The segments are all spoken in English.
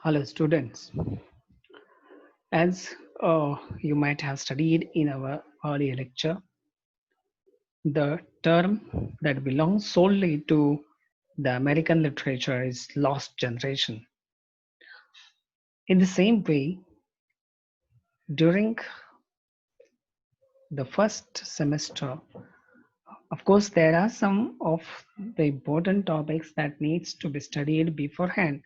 Hello, students. As you might have studied in our earlier lecture, the term that belongs solely to the American literature is lost generation. In the same way, during the first semester, of course, there are some of the important topics that needs to be studied beforehand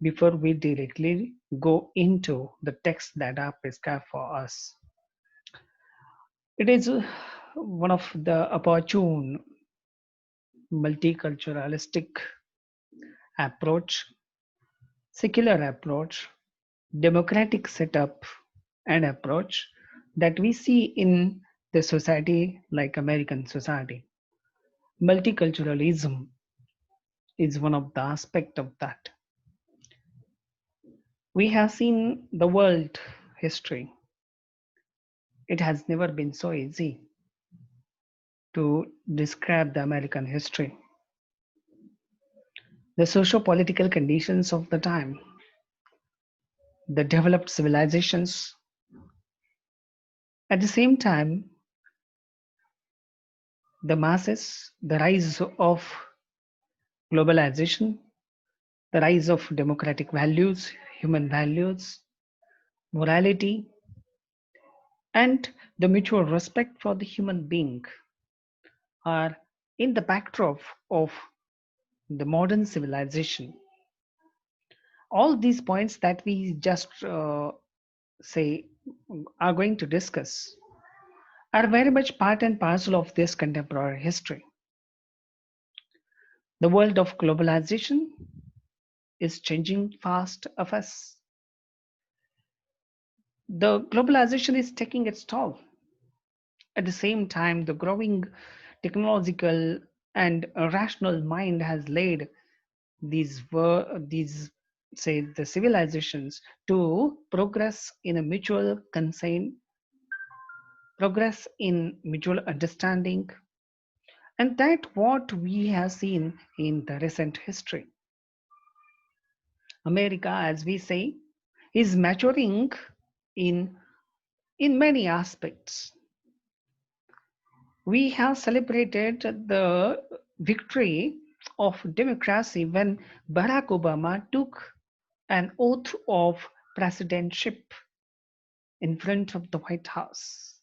before we directly go into the texts that are prescribed for us. It is one of the opportune multiculturalistic approach, secular approach, democratic setup and approach that we see in the society like American society. Multiculturalism is one of the aspect of that. We have seen the world history. It has never been so easy to describe the American history. The socio-political conditions of the time, the developed civilizations. At the same time, the masses, the rise of globalization, the rise of democratic values, human values, morality, and the mutual respect for the human being are in the backdrop of the modern civilization. All these points that we just say are going to discuss are very much part and parcel of this contemporary history. The world of globalization is changing fast of us. The globalization is taking its toll. At the same time, the growing technological and rational mind has led these say the civilizations to progress in a mutual consent, progress in mutual understanding, and that what we have seen in the recent history. America, as we say, is maturing in in many aspects. We have celebrated the victory of democracy when Barack Obama took an oath of presidentship in front of the White House.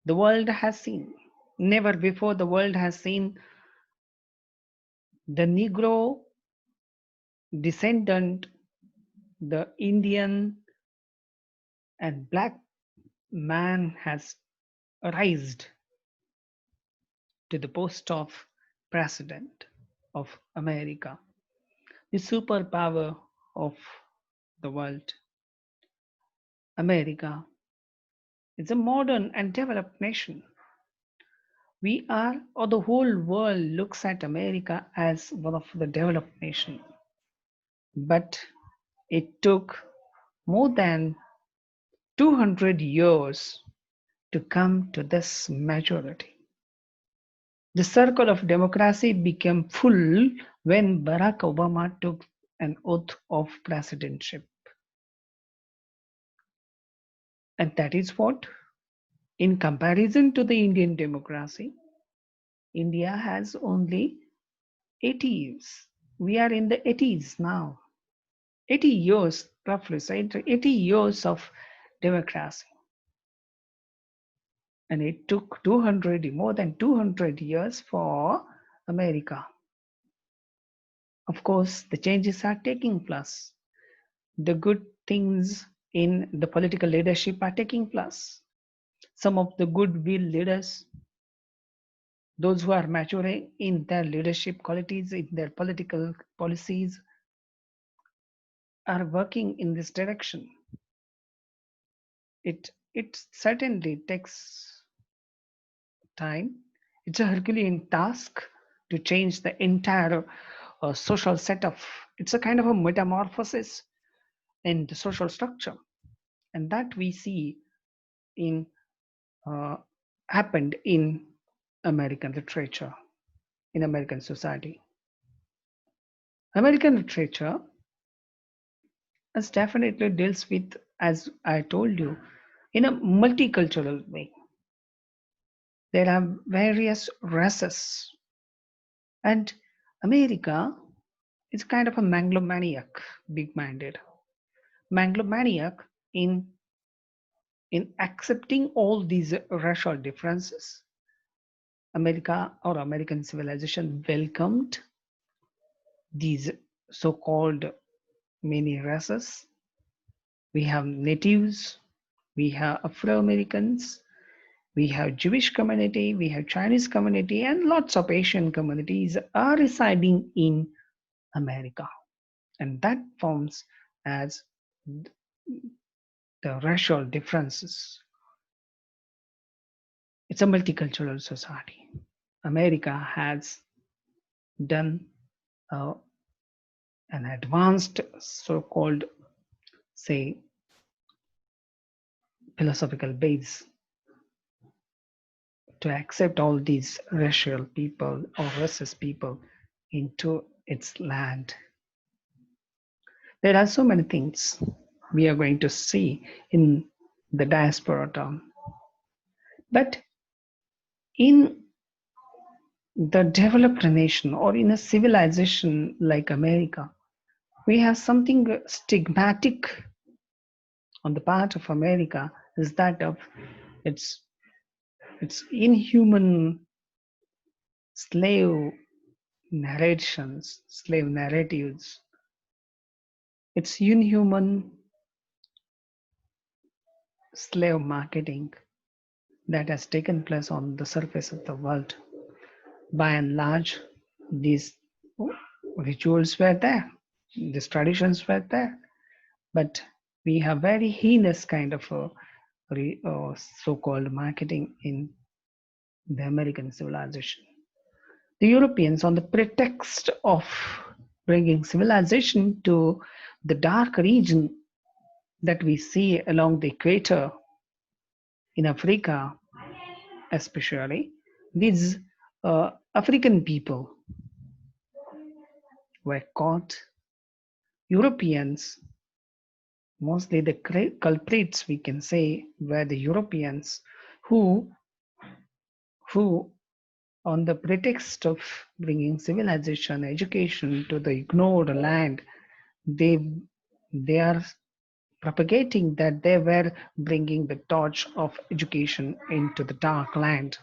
The world has seen, never before the world has seen the Negro descendant, the Indian and black man has arisen to the post of president of America, the superpower of the world. America is a modern and developed nation. We are, or the whole world looks at America as one of the developed nation. But it took more than 200 years to come to this majority. The circle of democracy became full when Barack Obama took an oath of presidentship. And that is what, in comparison to the Indian democracy, India has only 80 years. We are in the 80s now. 80 years, roughly said, 80 years of democracy. And it took 200, more than 200 years for America. Of course, the changes are taking place. The good things in the political leadership are taking place. Some of the goodwill leaders, those who are maturing in their leadership qualities, in their political policies, are working in this direction. It certainly takes time. It's a Herculean task to change the entire social setup. It's a kind of a metamorphosis in the social structure, and that we see in uh, happened in American literature, in American society. American literature It definitely deals with, as I told you, in a multicultural way. There are various races, and America is kind of a megalomaniac, big-minded megalomaniac in accepting all these racial differences. America or American civilization welcomed these so-called many races. We have natives, we have Afro Americans, we have Jewish community, we have Chinese community, and lots of Asian communities are residing in America, and that forms as the racial differences. It's a multicultural society. America has done uh, an advanced so-called, say, philosophical base to accept all these racial people or racist people into its land. There are so many things we are going to see in the diaspora term. But in the developed nation or in a civilization like America, we have something stigmatic on the part of America is that of its its inhuman slave narrations, slave narratives, its inhuman slave marketing that has taken place on the surface of the world. By and large, these rituals were there, these traditions were there, but we have very heinous kind of so-called marketing in the American civilization. The Europeans, on the pretext of bringing civilization to the dark region that we see along the equator in Africa, especially, these African people were caught. Europeans, mostly the culprits, we can say, were the Europeans who, who on the pretext of bringing civilization, education to the ignored land, they they are propagating that they were bringing the torch of education into the dark land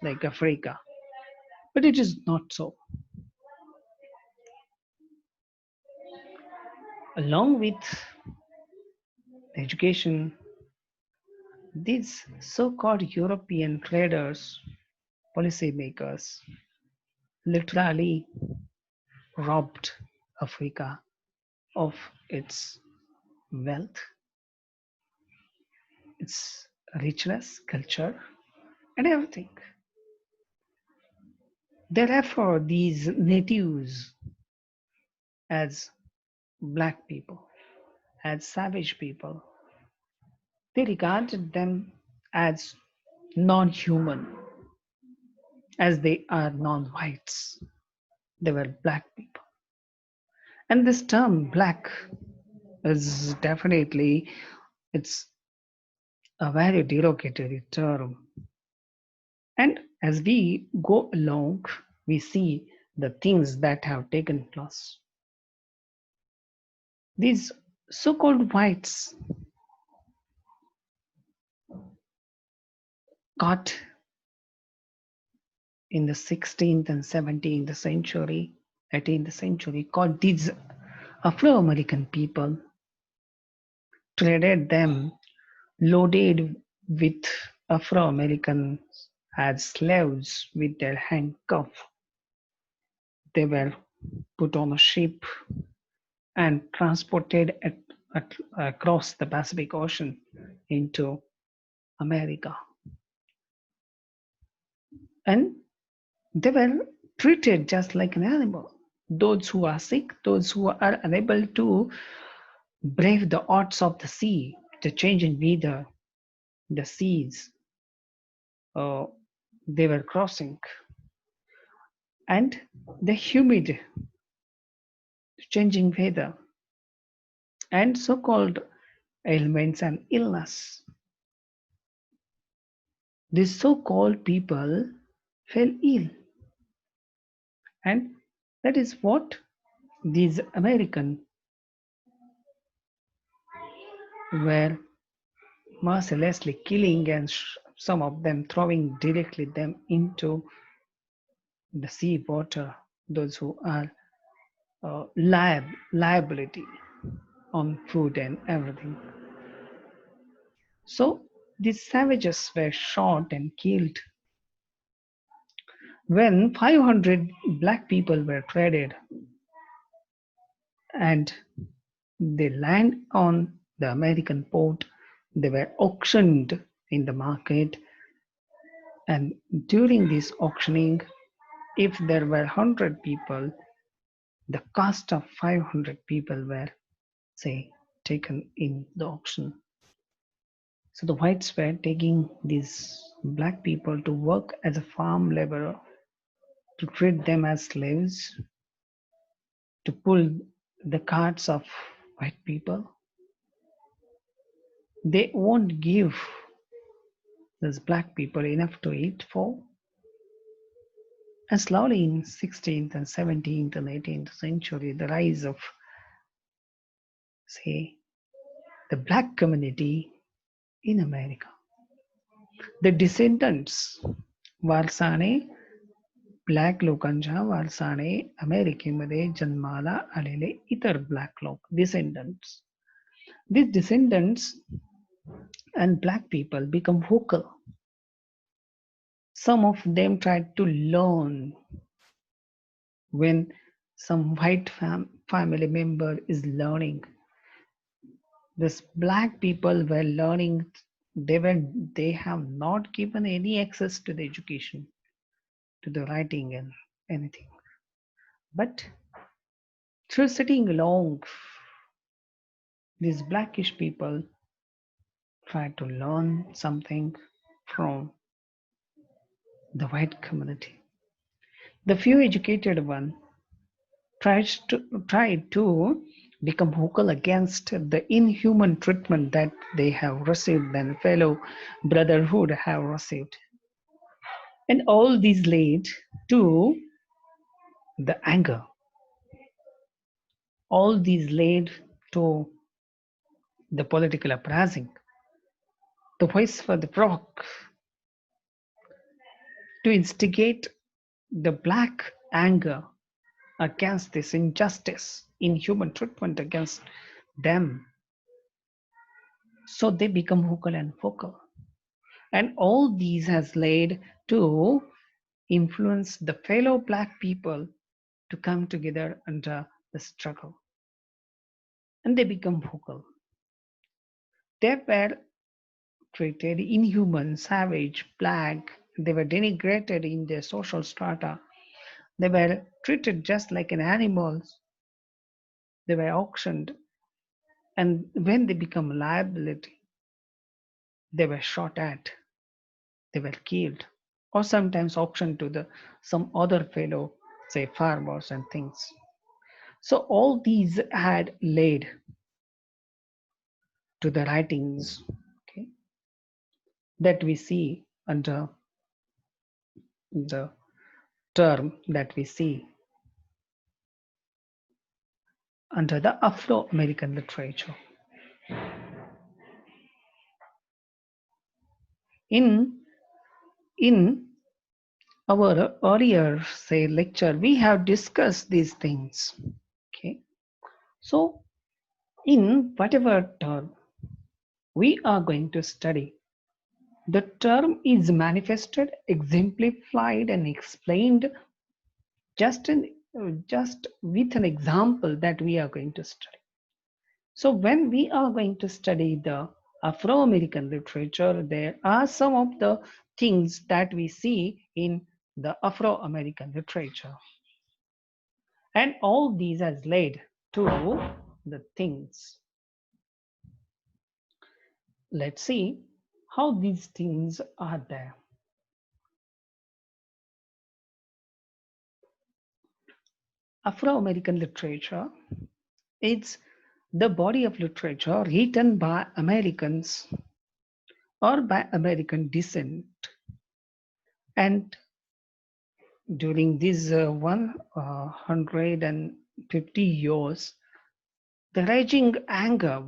like Africa. But it is not so. Along with education, these so-called European traders, policymakers, literally robbed Africa of its wealth, its richness, culture, and everything. Therefore, these natives, as black people, as savage people, they regarded them as non human, as they are non whites. They were black people. And this term black is definitely it's a very derogatory term. And as we go along, we see the things that have taken place. These so-called whites got in the 16th and 17th century, 18th century, called these Afro American people, traded them loaded with Afro Americans as slaves with their handcuffs. They were put on a ship and transported across the Pacific Ocean into America. And they were treated just like an animal. Those who are sick, those who are unable to brave the odds of the sea, the changing weather, the seas, uh, they were crossing, and the humid, changing weather. and so-called ailments and illness. These so-called people fell ill, and that is what these American were mercilessly killing, and some of them throwing directly them into the sea water. Those who are liability on food and everything. So these savages were shot and killed when 500 black people were traded and they land on the American port. They were auctioned in the market, and during this auctioning, if there were 100 people, the cost of 500 people were, say, taken in the auction. So the whites were taking these black people to work as a farm laborer, to treat them as slaves, to pull the carts of white people. They won't give these black people enough to eat for. And slowly in 16th and 17th and 18th century, the rise of, say, the black community in America. The descendants वारसाने black लोकांच्या वारसाने अमेरिकेमध्ये जन्माला आलेले इतर black लोक descendants. These descendants and black people become vocal. Some of them tried to learn when some white family member is learning. This black people were learning. They have not given any access to the education, to the writing and anything. But through sitting along, these blackish people try to learn something from the white community. The few educated one tried to become vocal against the inhuman treatment that they have received and fellow brotherhood have received. And all these led to the anger. All these led to the political uprising. The voice for the provoke to instigate the black anger against this injustice, inhuman treatment against them. So they become vocal and vocal. And all these has led to influence the fellow black people to come together under the struggle. And they become vocal. They were treated inhuman, savage, black. They were denigrated in their social strata. They were treated just like an animals. They were auctioned. And when they become a liability, they were shot at. They were killed. Or sometimes auctioned to the some other fellow, say farmers and things. So all these had led to the writings, okay, that we see under the term that we see under the Afro American literature. In in our earlier say lecture, we have discussed these things. Okay, so in whatever term we are going to study, the term is manifested, exemplified, and explained just in just with an example that we are going to study. So when we are going to study the Afro American literature, there are some of the things that we see in the Afro American literature. And all these has led to the things. Let's see how these things are there. Afro American literature, it's the body of literature written by Americans or by American descent. And during these 150 years, the raging anger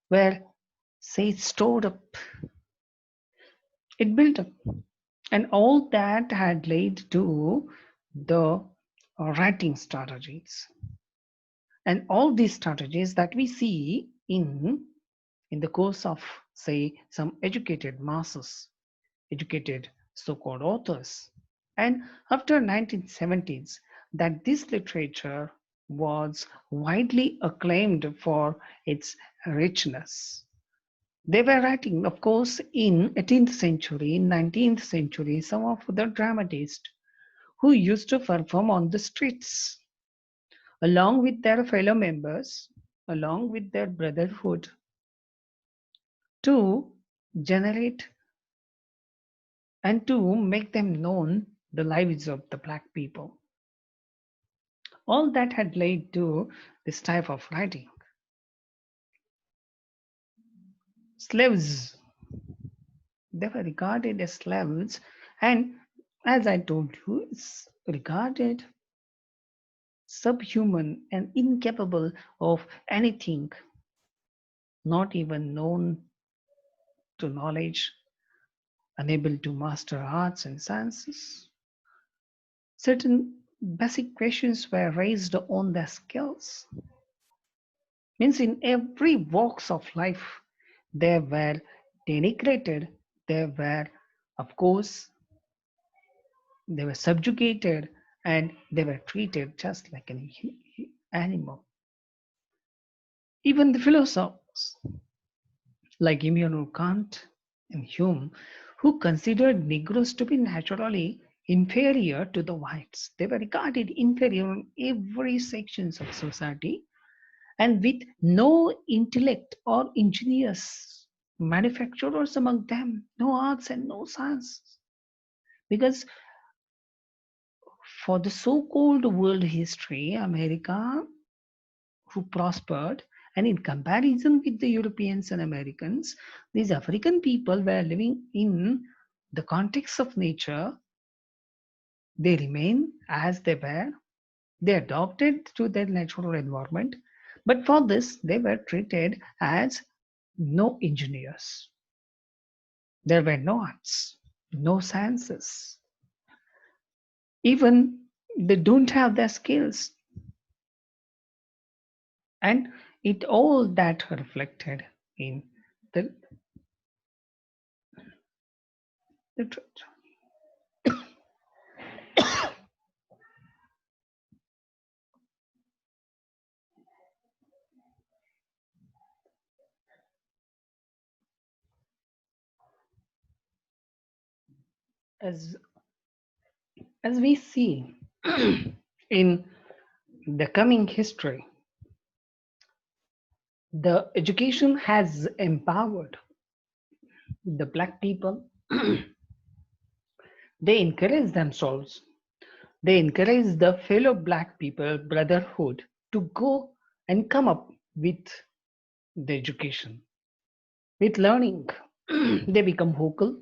where say stored up, it built up, and all that had led to the writing strategies, and all these strategies that we see in the course of say some educated masses, educated so-called authors, and after 1970s that this literature was widely acclaimed for its richness. They were writing, of course, in 18th century, in 19th century, some of the dramatists who used to perform on the streets along with their fellow members, along with their brotherhood, to generate and to make them known the lives of the black people. All that had led to this type of writing. Slaves, they were regarded as slaves, and as I told you, it's regarded subhuman and incapable of anything, not even known to knowledge, unable to master arts and sciences. Certain basic questions were raised on their skills. Means in every walks of life, they were denigrated, they were, of course, they were subjugated, and they were treated just like an animal. Even the philosophers like Immanuel Kant and Hume, who considered Negroes to be naturally inferior to the whites. They were regarded inferior in every sections of society and with no intellect or ingenious manufacturers among them, no arts and no science. Because for the so-called world history, America, who prospered, and in comparison with the Europeans and Americans, these African people were living in the context of nature. They remain as they were. They adopted to their natural environment. But for this, they were treated as no engineers. There were no arts, no sciences. Even they don't have their skills. And it all that reflected in the literature. As as we see in the coming history, the education has empowered the black people. They encourage themselves, they encourage the fellow black people brotherhood to go and come up with the education, with learning. They become vocal,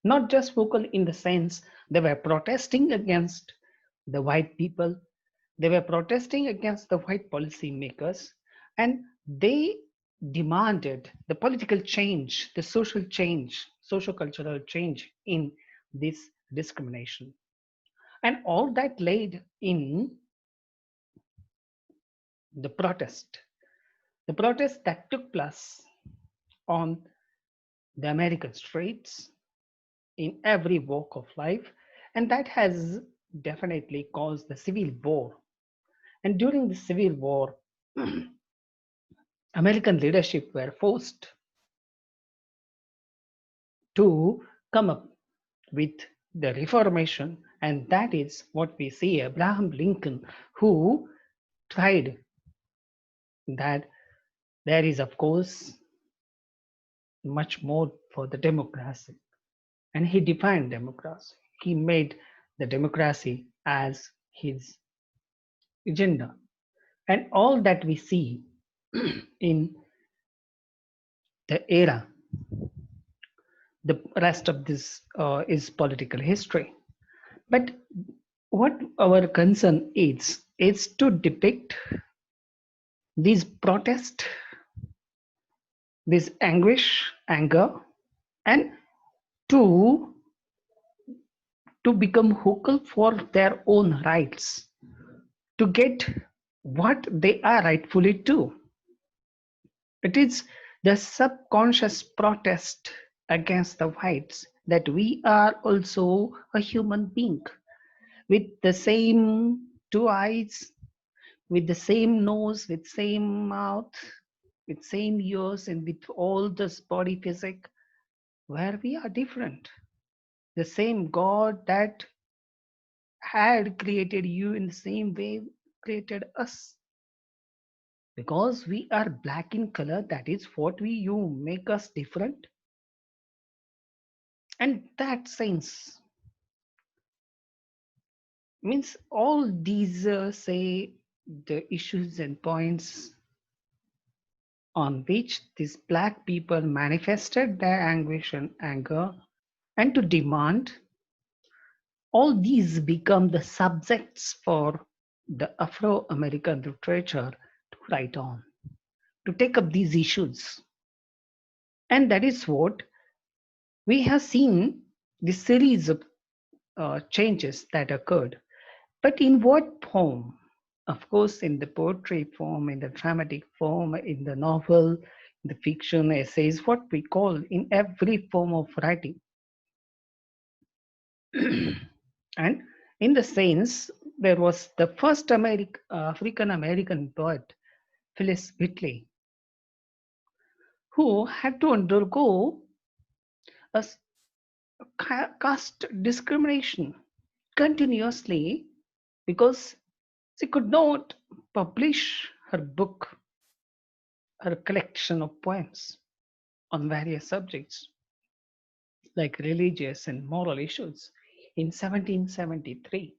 not just vocal in the sense they were protesting against the white people, they were protesting against the white policy makers, and they demanded the political change, the social change, social cultural change in this discrimination. And all that laid in the protest that took place on the American streets in every walk of life, and that has definitely caused the civil war. And during the civil war, American leadership were forced to come up with the reformation, and that is what we see Abraham Lincoln, who tried that there is, of course, much more for the democracy, and he defined democracy. He made the democracy as his agenda. And all that we see in the era, the rest of this is political history. But what our concern is to depict these protest, this anguish, anger, and to to become vocal for their own rights, to get what they are rightfully to. It is the subconscious protest against the whites that we are also a human being with the same two eyes, with the same nose, with same mouth, with same ears, and with all this body physic, where we are different. The same God that had created you in the same way created us. Because we are black in color, that is what we you make us different. And that sense means all these say the issues and points on which these black people manifested their anguish and anger and to demand, all these become the subjects for the Afro American literature to write on, to take up these issues. And that is what we have seen the series of changes that occurred. But in what form? Of course, in the poetry form, in the dramatic form, in the novel, in the fiction, essays, what we call in every form of writing. And in the sense, there was the first African American poet, Phyllis Whitley, who had to undergo a caste discrimination continuously because she could not publish her book, her collection of poems on various subjects like religious and moral issues in 1773.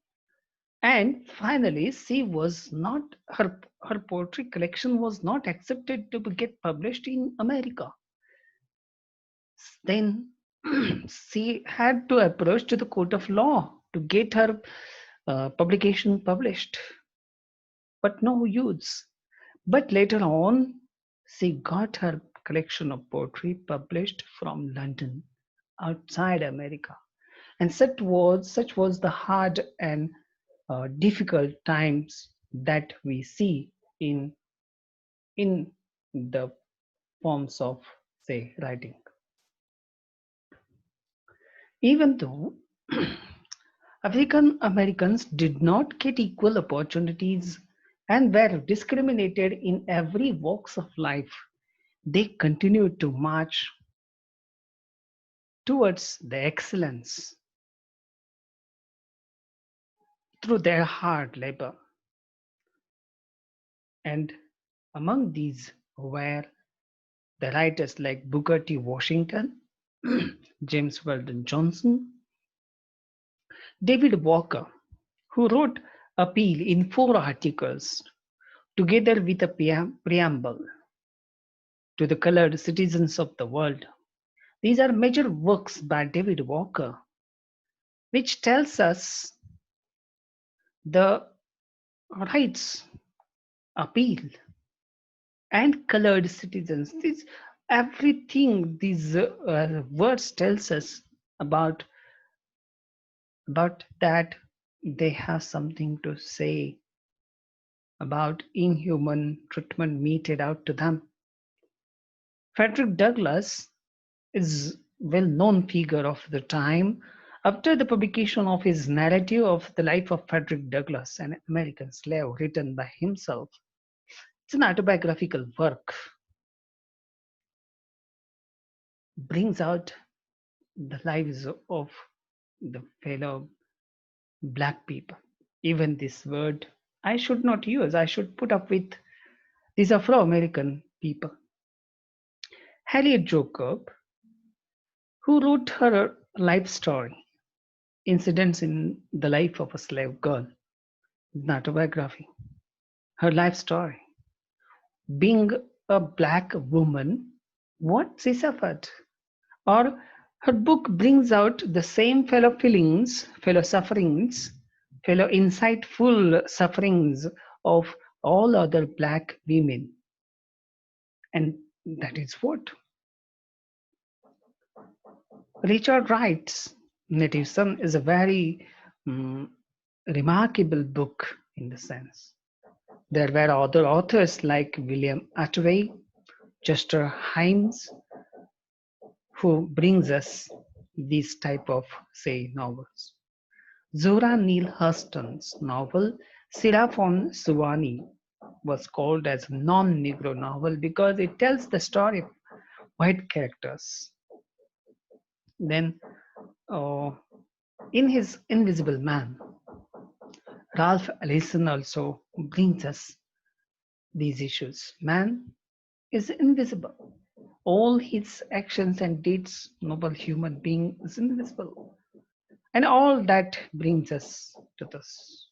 And finally, she was not her poetry collection was not accepted to get published in America. Then she had to approach to the court of law to get her publication published, but no use. But later on, she got her collection of poetry published from London, outside America. And such was the hard and difficult times that we see in the forms of say writing. Even though African Americans did not get equal opportunities and were discriminated in every walks of life, they continued to march towards the excellence through their hard labor. And among these were the writers like Booker T. Washington, James Weldon Johnson, David Walker, who wrote Appeal in 4 articles, together with a preamble to the colored citizens of the world. These are major works by David Walker, which tells us the rights, appeal, and colored citizens. This everything these words tells us about that they have something to say about inhuman treatment meted out to them. Frederick Douglass is well-known figure of the time. After the publication of his narrative of the life of Frederick Douglass, an American slave written by himself, it's an autobiographical work, brings out the lives of the fellow black people. Even this word I should not use, I should put up with these Afro American people. Harriet Jacob, who wrote her life story, Incidents in the Life of a Slave Girl, an autobiography. her life story. Being a black woman, what she suffered. Or her book brings out the same fellow feelings, fellow sufferings, fellow insightful sufferings of all other black women. And that is what Richard writes. Native Son is a very mm, remarkable book in the sense. There were other authors like William Attaway, Chester Himes, who brings us these type of say novels. Zora Neale Hurston's novel Seraphon Suwannee was called as non-Negro novel because it tells the story of white characters. Then, uh, in his Invisible Man, Ralph Ellison also brings us these issues. Man is invisible. All his actions and deeds, noble human being is invisible. And all that brings us to this.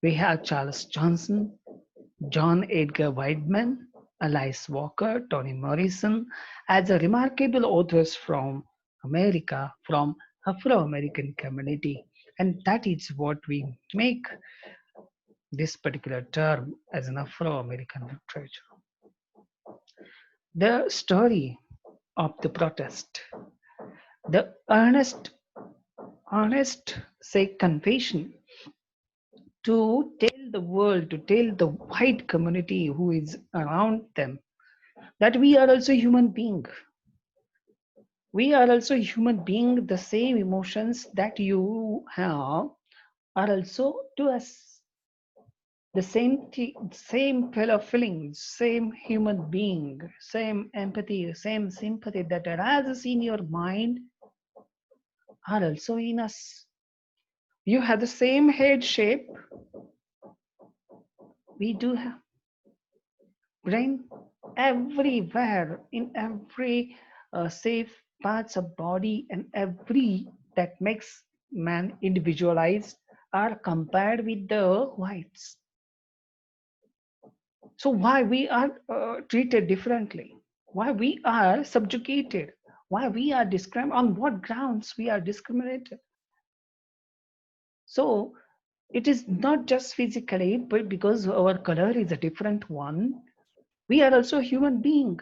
We have Charles Johnson, John Edgar Wideman, Alice Walker, Toni Morrison as a remarkable authors from America, from Afro American community. And that is what we make this particular term as an Afro American literature. The story of the protest, the honest say confession to tell the world, to tell the white community who is around them that we are also human being. We are also human being. The same emotions that you have are also to us. The same fellow feelings, same human being, same empathy, same sympathy that arises in your mind are also in us. You have the same head shape. We do have brain everywhere in every safe parts of body and every that makes man individualized are compared with the whites. So why we are treated differently? Why we are subjugated? Why we are discriminated? On what grounds we are discriminated? So it is not just physically, but because our color is a different one, we are also human being.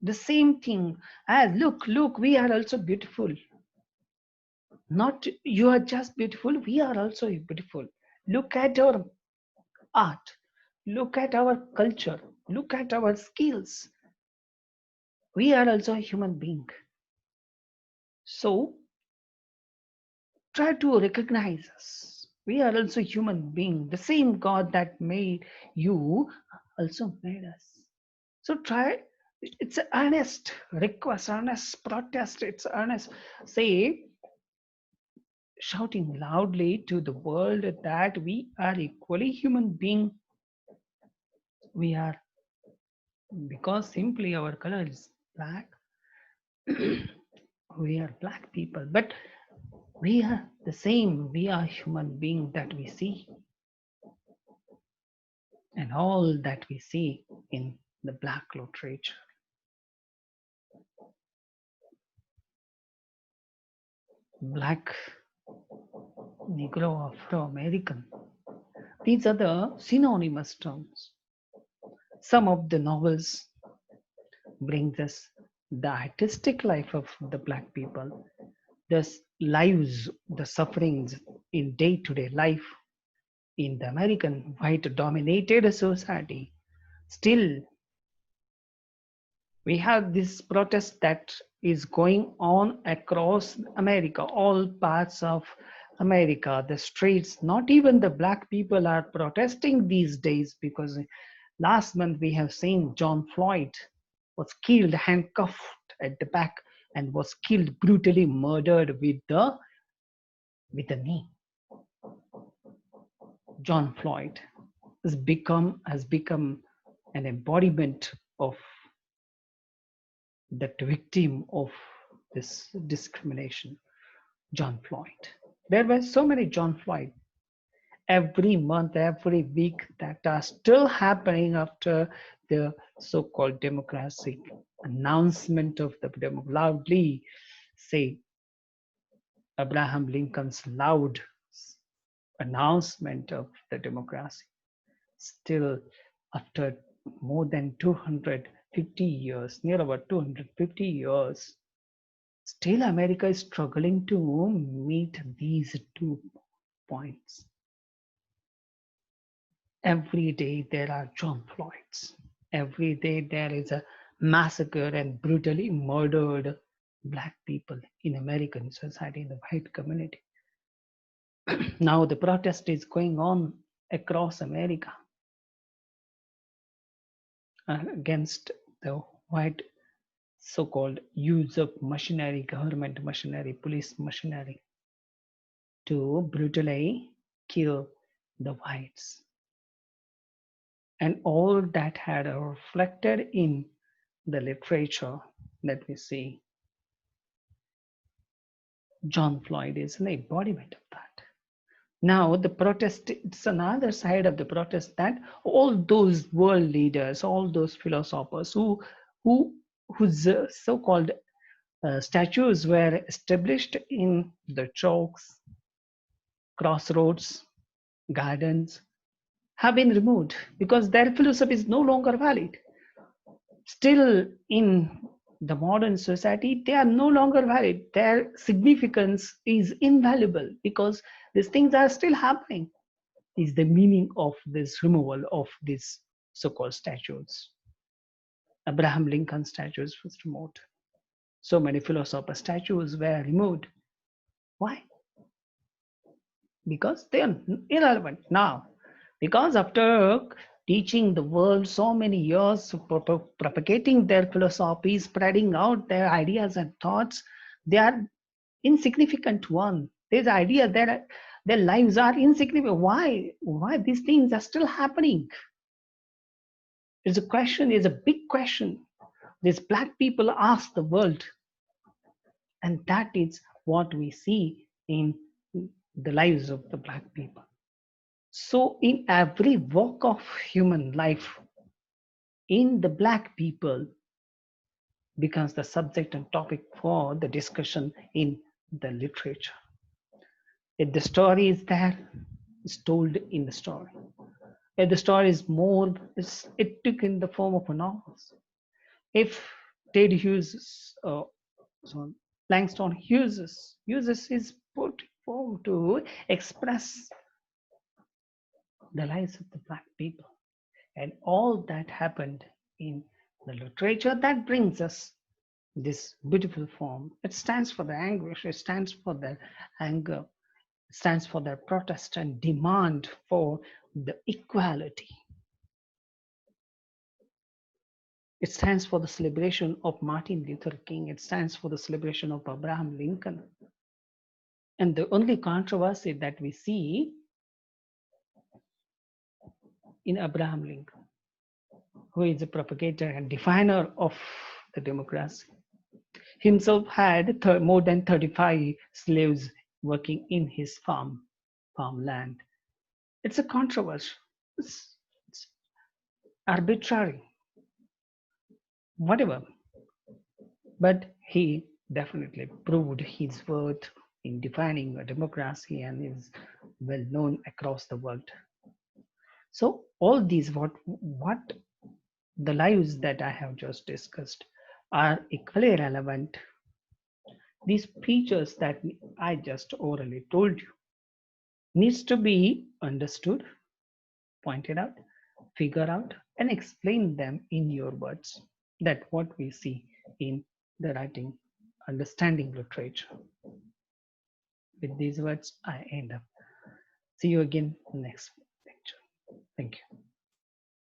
The same thing as look, we are also beautiful. Not you are just beautiful, we are also beautiful. Look at our art, look at our culture, look at our skills. We are also a human being. So try to recognize us. We are also human being. The same God that made you also made us. So try. It's an earnest request, earnest protest. It's earnest. Say, shouting loudly to the world that we are equally human being. We are because simply our color is black. We are black people, but we are the same. We are human being that we see, and all that we see in the black literature. Black, Negro, Afro American. These are the synonymous terms. Some of the novels brings us the artistic life of the black people, the lives, the sufferings in day-to-day life in the American white-dominated society. Still, we have this protest that is going on across America, all parts of America, the streets, not even the black people are protesting these days because last month we have seen John Floyd was killed, handcuffed at the back, and was killed brutally murdered with the knee. John Floyd has become an embodiment of that victim of this discrimination, John Floyd. There were so many John Floyd. every month, every week that are still happening after the so-called democratic announcement of the loudly say Abraham Lincoln's loud announcement of the democracy. Still, after more than 250 years, near about 250 years, still America is struggling to meet these 2 points. Every day there are John Floyds. Every day there is a massacre and brutally murdered black people in American society, in the white community. Now the protest is going on across America against the white so-called use of machinery, government machinery, police machinery to brutally kill the whites. And all that had reflected in the literature that we see. John Floyd is an embodiment of that. Now, the protest, it's another side of the protest that all those world leaders, all those philosophers who whose so-called statues were established in the chalks, crossroads, gardens, have been removed because their philosophy is no longer valid. Still, in the modern society, they are no longer valid. Their significance is invaluable because these things are still happening. Is the meaning of this removal of these so-called statues. Abraham Lincoln statues was removed. So many philosopher statues were removed. Why? Because they are irrelevant now. Because after teaching the world so many years, propagating their philosophy, spreading out their ideas and thoughts, they are insignificant one. There's idea that their lives are insignificant. Why? Why these things are still happening? It's a question, it's a big question. These black people ask the world. And that is what we see in the lives of the black people. So, in every walk of human life, in the black people becomes the subject and topic for the discussion in the literature. If the story is there, it's told in the story. If the story is more, it took in the form of a novel. If Ted Hughes, so Langston uses his poetry form to express the lives of the black people. And all that happened in the literature that brings us this beautiful form. It stands for the anguish, it stands for their anger, it stands for their protest and demand for the equality. It stands for the celebration of Martin Luther King. It stands for the celebration of Abraham Lincoln. And the only controversy that we see in Abraham Lincoln, who is a propagator and definer of the democracy, himself had more than 35 slaves working in his farmland. It's a controversy. It's arbitrary, whatever. But he definitely proved his worth in defining a democracy and is well known across the world. So all these what the lives that I have just discussed are equally relevant. These features that I just orally told you needs to be understood, pointed out, figure out, and explain them in your words. That what we see in the writing, understanding literature. With these words, I end up. See you again next lecture. Thank you.